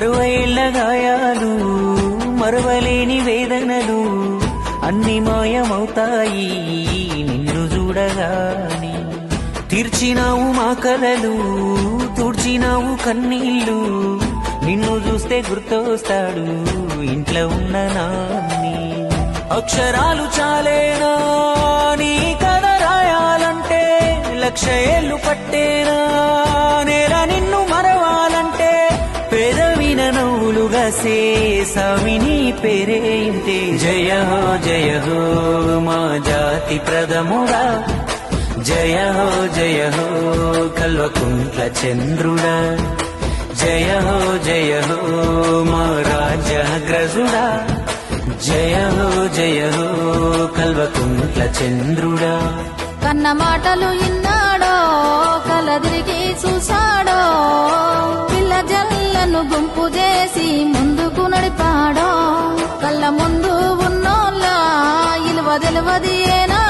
60 ఏళ్ల గాయాలు మరవలేని వేదనలు అన్ని మాయమవుతాయి నిన్ను చూడగాని. తీర్చినావు మా కలలు తుడిచినావు కన్నీళ్ళు, నిన్ను చూస్తే గుర్తొస్తాడు ఇంట్లో ఉన్న నాన్ని. అక్షరాలు చాలేనా నీ కథ రాయాలంటే, 1,00,000 ఏళ్ళు పట్టేనా నేల నిన్ను మరవాలంటే. పేదవిన నవ్వులుగా సేసావి నీ పేరే ఇంతే. జయ హో మా జాతి ప్రథముడా, జయ హో కల్వకుంట్ల చంద్రుడా. జయ హో మా రాజ్యాగ్రజుడా, జయ హో కల్వకుంట్ల చంద్రుడా. కన్న మాటలు ఇన్నాడో కలదిరిగి చూసాడో, పిల్ల జల్లను గుంపు చేసి ముందుకు నడిపాడో. కళ్ళ ముందు ఉన్నోళ్ళ ఇలువ తెలివది ఏనా